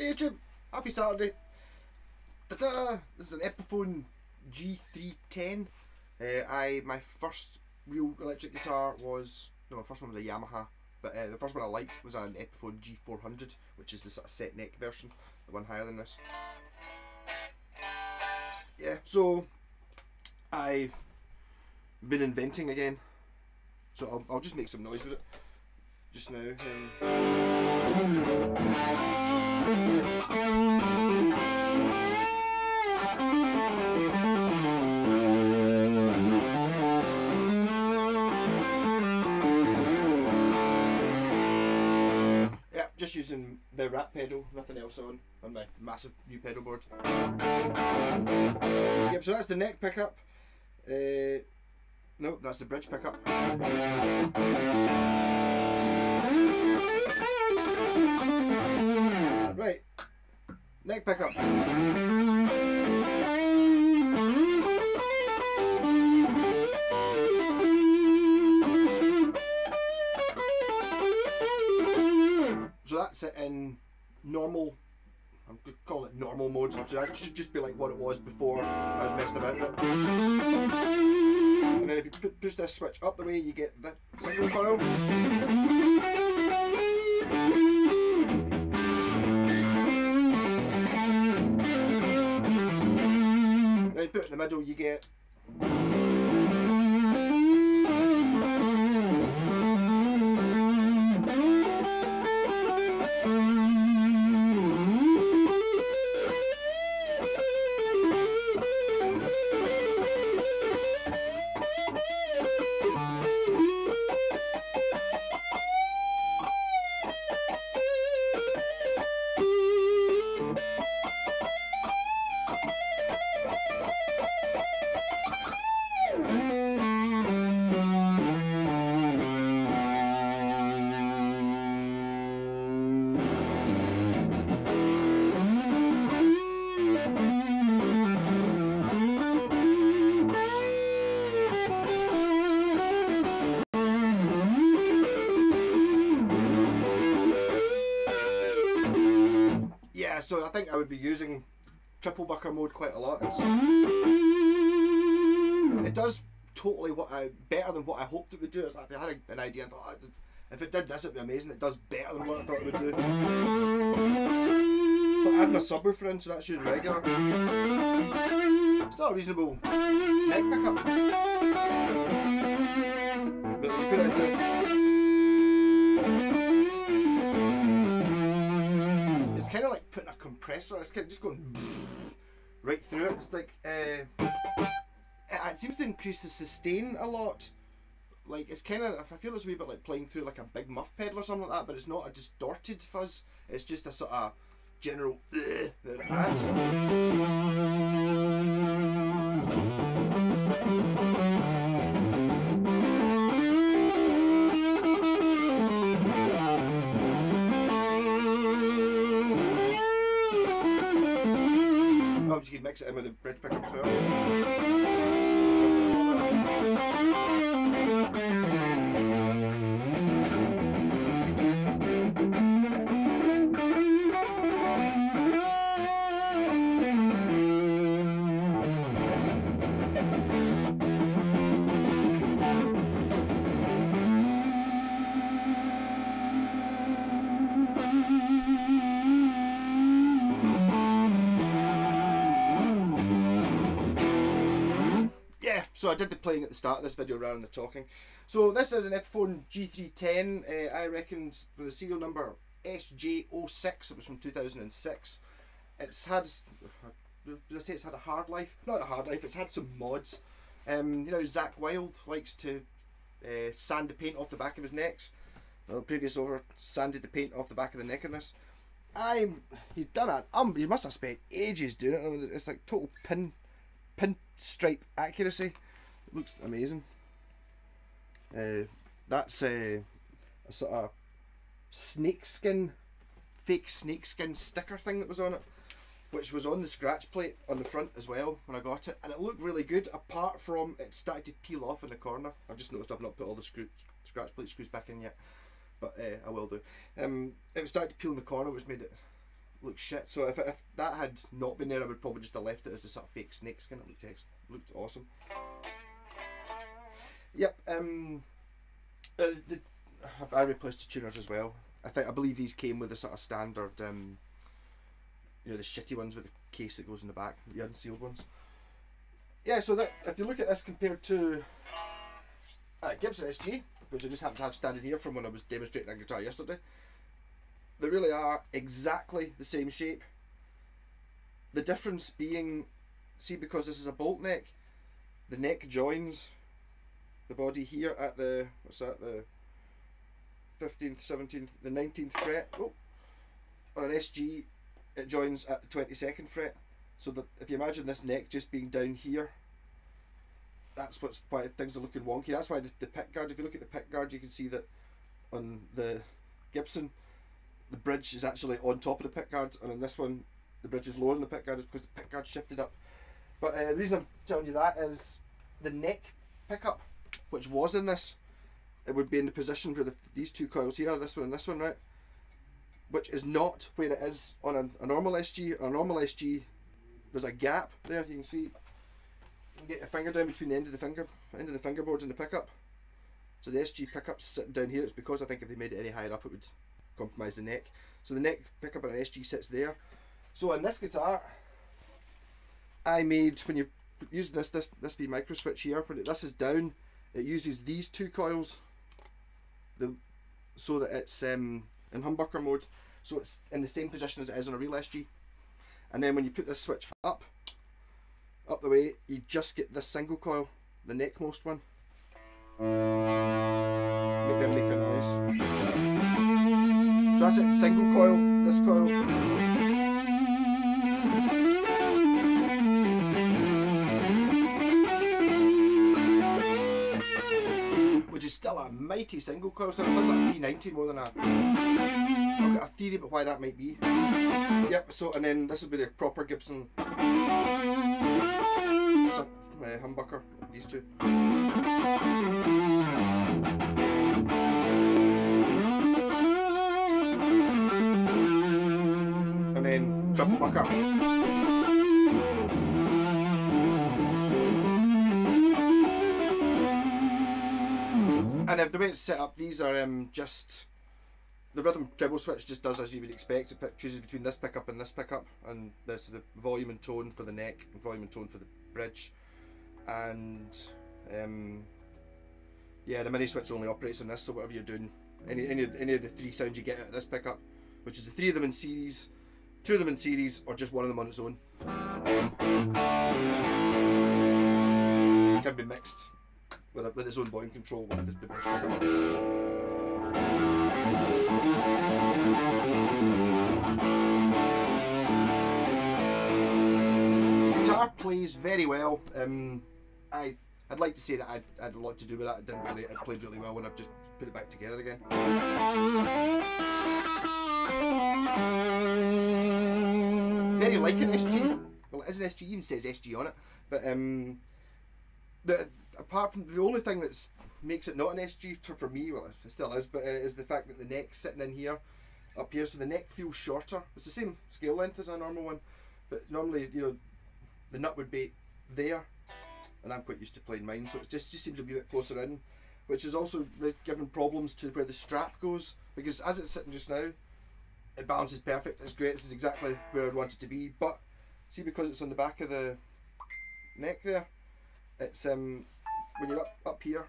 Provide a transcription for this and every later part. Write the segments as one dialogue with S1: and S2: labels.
S1: Hey YouTube, happy Saturday. Ta-da! This is an Epiphone G310. My first real electric guitar was, no, my first one was a Yamaha, but the first one I liked was an Epiphone G400, which is the sort of set neck version, the one higher than this. Yeah, so I've been inventing again, so I'll just make some noise with it just now. Yeah, just using the rat pedal, nothing else on my massive new pedal board. Yep, so that's the neck pickup. No, that's the bridge pickup. Right, neck pickup. So that's it in normal, I'm going to call it normal mode, so that should just be like what it was before I was messing about with it. And then if you push this switch up the way, you get the single coil. Then you put it in the middle, you get so I think I would be using triplebucker mode quite a lot. It does totally better than what I hoped it would do. It's like I had an idea and thought, if it did this it'd be amazing. It does better than what I thought it would do. So adding a subwoofer in, so that's using regular. Still a reasonable neck pickup. But you put it into kind of like putting a compressor, it's kind of just going right through it. It's like it seems to increase the sustain a lot. Like it's kind of, I feel it's a wee bit like playing through like a big muff pedal or something like that, but it's not a distorted fuzz, it's just a sort of general that it has. You could mix it in with the bridge pickup as well. So I did the playing at the start of this video rather than the talking. So this is an Epiphone G310. I reckon with the serial number SJ06. It was from 2006. It's had, did I say it's had a hard life? Not a hard life. It's had some mods. You know, Zach Wilde likes to sand the paint off the back of his necks. Well, the previous owner sanded the paint off the back of the neck on this. He's done it. He must have spent ages doing it. I mean, it's like total pinstripe accuracy. It looks amazing. That's a sort of snakeskin, fake snakeskin sticker thing that was on it, which was on the scratch plate on the front as well when I got it, and it looked really good apart from it started to peel off in the corner. I've just noticed I've not put all the scratch plate screws back in yet, but I will do. It started to peel in the corner, which made it looks shit. So if that had not been there, I would probably just have left it as a sort of fake snake skin. It looked awesome. Yep. I replaced the tuners as well. I believe these came with the sort of standard, you know, the shitty ones with the case that goes in the back, the unsealed ones. Yeah, so that if you look at this compared to Gibson SG, which I just happened to have standing here from when I was demonstrating a guitar yesterday, they really are exactly the same shape. The difference being, see, because this is a bolt neck, the neck joins the body here at the, what's that, the 15th, 17th, the 19th fret. Oh, on an SG, it joins at the 22nd fret. So that if you imagine this neck just being down here, that's why things are looking wonky. That's why the pick guard, if you look at the pick guard, you can see that on the Gibson, the bridge is actually on top of the pick guard, and on this one, the bridge is lower than the pick guard, is because the pick guard shifted up. But the reason I'm telling you that is the neck pickup, which was in this, it would be in the position where these two coils here, this one and this one, right? Which is not where it is on a normal SG. On a normal SG, there's a gap there. You can see. You can get your finger down between the end of the fingerboards and the pickup. So the SG pickup's sitting down here. It's because I think if they made it any higher up, it would compromise the neck. So the neck pickup on an SG sits there. So on this guitar, I made, when you're using this wee micro switch here, when this is down, it uses these two coils, so that it's in humbucker mode, so it's in the same position as it is on a real SG. And then when you put this switch up the way, you just get this single coil, the neckmost one. Make them make a noise. So that's it, single coil, this coil. Which is still a mighty single coil, so it sounds like a P90 more than a... I've got a theory about why that might be. Yep, so, and then this will be the proper Gibson humbucker, these two. And then triplebucker. And if the way it's set up, these are just, the rhythm treble switch just does as you would expect. It chooses between this pickup and this pickup, and this is the volume and tone for the neck, and volume and tone for the bridge. And yeah, the mini switch only operates on this, so whatever you're doing, any of the three sounds you get out of this pickup, which is the three of them in series, two of them in series, or just one of them on its own, can be mixed with its own volume control with the bridge pickup. Guitar plays very well. I'd like to say that I had a lot to do with that. It didn't really. It played really well when I've just put it back together again. Very like an SG. Well, it is an SG. Even says SG on it. But apart from the only thing that makes it not an SG for me, well, it still is, but is the fact that the neck's sitting in here, up here, so the neck feels shorter. It's the same scale length as a normal one, but normally, you know, the nut would be there, and I'm quite used to playing mine, so it just seems a wee bit closer in, which is also given problems to where the strap goes, because as it's sitting just now, it balances perfect. It's great. This is exactly where I'd want it to be. But see, because it's on the back of the neck there, it's when you're up here,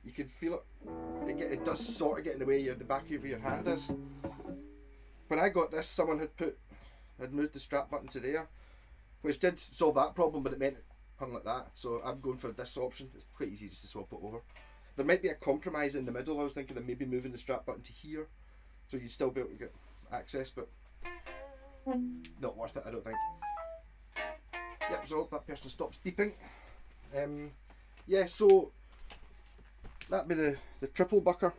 S1: you can feel it. It does sort of get in the way of the back of where your hand is. When I got this, someone had moved the strap button to there, which did solve that problem, but it meant it hung like that. So I'm going for this option. It's quite easy just to swap it over. There might be a compromise in the middle. I was thinking of maybe moving the strap button to here, so you'd still be able to get access, but not worth it, I don't think. Yep, so that person stops beeping. Yeah, so that'd be the triple bucker.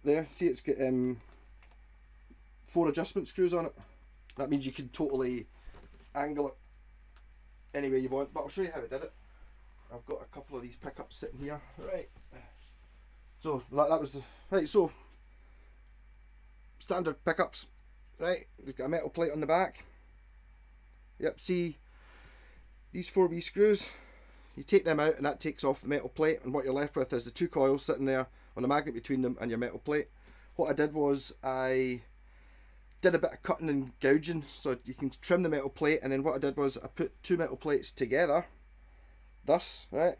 S1: There, see, it's got 4 adjustment screws on it. That means you can totally angle it any way you want, but I'll show you how I did it. I've got a couple of these pickups sitting here. Right. So that was right. So standard pickups, Right, we've got a metal plate on the back. Yep, see these 4 wee screws? You take them out and that takes off the metal plate, and what you're left with is the 2 coils sitting there on a magnet between them and your metal plate. What I did was I did a bit of cutting and gouging so you can trim the metal plate, and then what I did was I put 2 metal plates together, thus, right?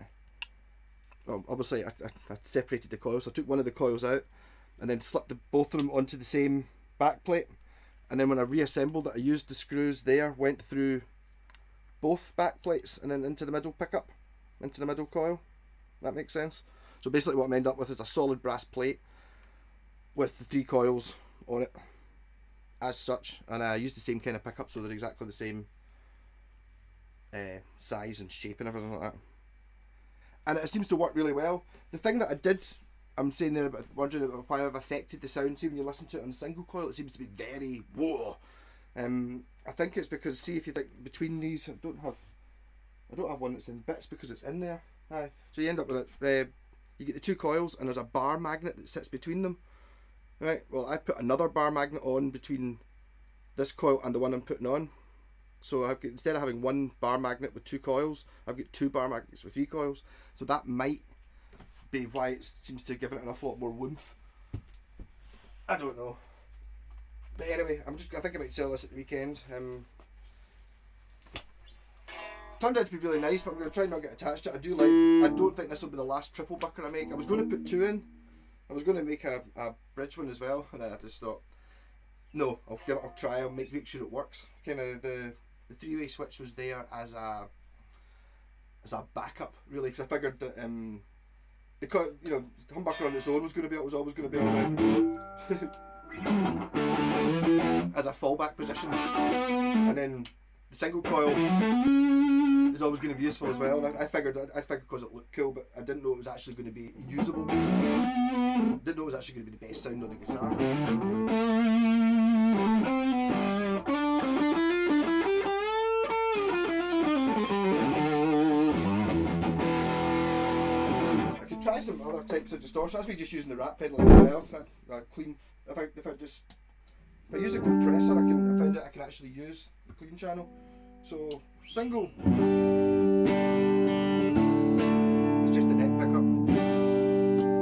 S1: Well, obviously I separated the coils, so I took one of the coils out and then slipped both of them onto the same back plate, and then when I reassembled it I used the screws there, went through both back plates and then into the middle pickup, into the middle coil. That makes sense? So basically what I'm end up with is a solid brass plate with the 3 coils on it as such, and I used the same kind of pickup so they're exactly the same size and shape and everything like that, and it seems to work really well. The thing that I'm saying there about wondering about why I've affected the sound, see when you listen to it on a single coil it seems to be very whoa. I think it's because, see, if you think between these, I don't have one that's in bits because it's in there. So you end up with it, you get the 2 coils and there's a bar magnet that sits between them. Right, well I put another bar magnet on between this coil and the one I'm putting on. So I've got, instead of having 1 bar magnet with 2 coils, I've got 2 bar magnets with 3 coils. So that might be why it seems to give it an awful lot more oomph. I don't know. But anyway, I think I might sell this at the weekend. Turned out to be really nice, but I'm going to try not to get attached to it. I don't think this will be the last triple bucker I make. I was going to put 2 in. I was going to make a bridge one as well, and then I just thought, no, I'll give it a try. I'll make sure it works. Kind of the 3-way switch was there as a backup, really, because I figured that because humbucker on its own was always going to be alright. As a fallback position, and then the single coil is always going to be useful as well. And I figured because it looked cool, but I didn't know it was actually going to be usable. Didn't know it was actually going to be the best sound on the guitar. I could try some other types of distortion. That's me just using the rat pedal as well. Clean. If I use a compressor, I found out I can actually use the clean channel. So single, it's just a neck pickup.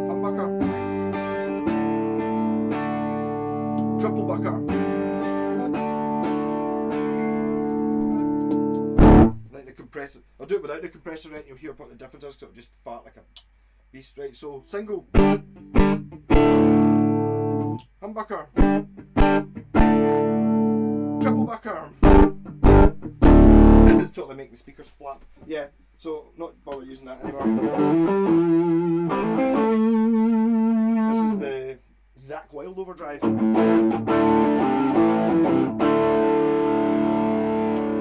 S1: Humbucker, triple bucker, like the compressor. I'll do it without the compressor, right? You'll hear what the difference is, because it'll just fart like a beast, right? So single, humbucker, triple bucker. It's totally making the speakers flap. Yeah, so not bother using that anymore. This is the Zach Wild overdrive.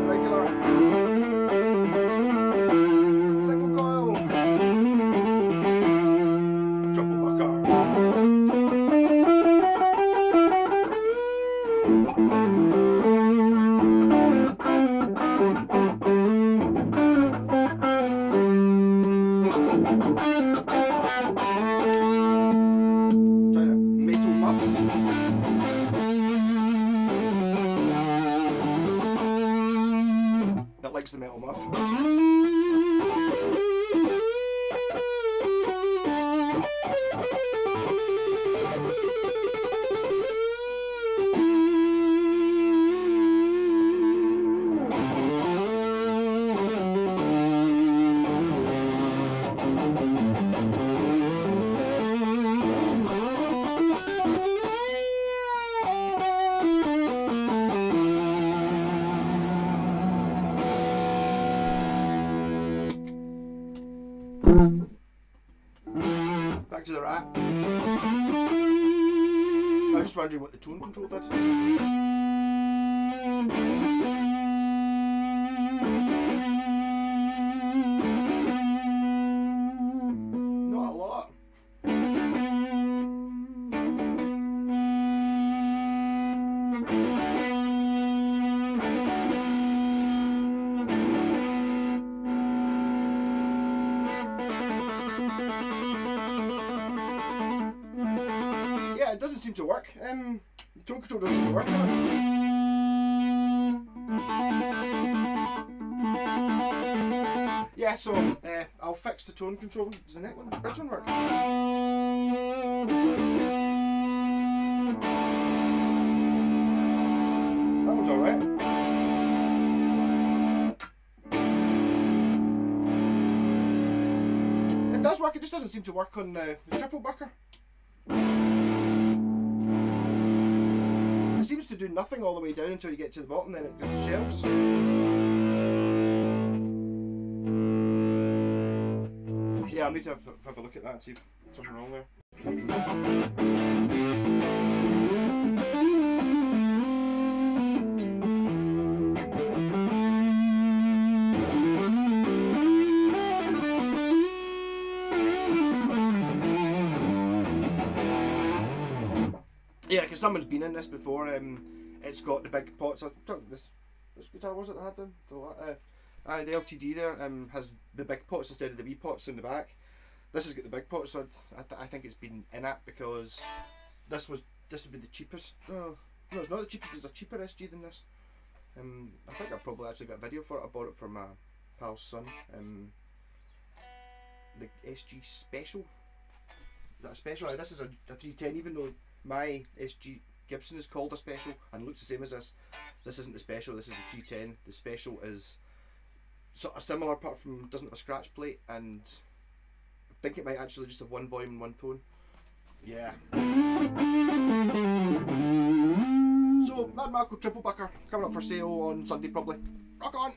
S1: Regular. Single coil. Triple bucker. The metal muff. Back to the rat. I was just wondering what the tone control did. Not a lot. It doesn't seem to work. The tone control doesn't seem to work on it. Yeah, so I'll fix the tone control. Does the neck one, bridge one work? That one's alright. It does work, it just doesn't seem to work on the triple bucker. It seems to do nothing all the way down until you get to the bottom, then it just shelves. Yeah, I need to have a look at that and see if there's something wrong there. Yeah, because someone's been in this before. It's got the big pots. I took this guitar, was it that had them? The LTD there has the big pots instead of the wee pots in the back. This has got the big pots, so I think it's been in it because this would be the cheapest. No, it's not the cheapest. There's a cheaper SG than this. I think I probably actually got a video for it. I bought it for my pal's son. The SG Special. Is that a special? This is a 310, even though my SG Gibson is called a special and looks the same as this. This isn't the special, this is the 310. The special is sort of similar apart from doesn't have a scratch plate, and I think it might actually just have one volume and one tone. Yeah. So, Mad Marco triple bucker coming up for sale on Sunday probably. Rock on!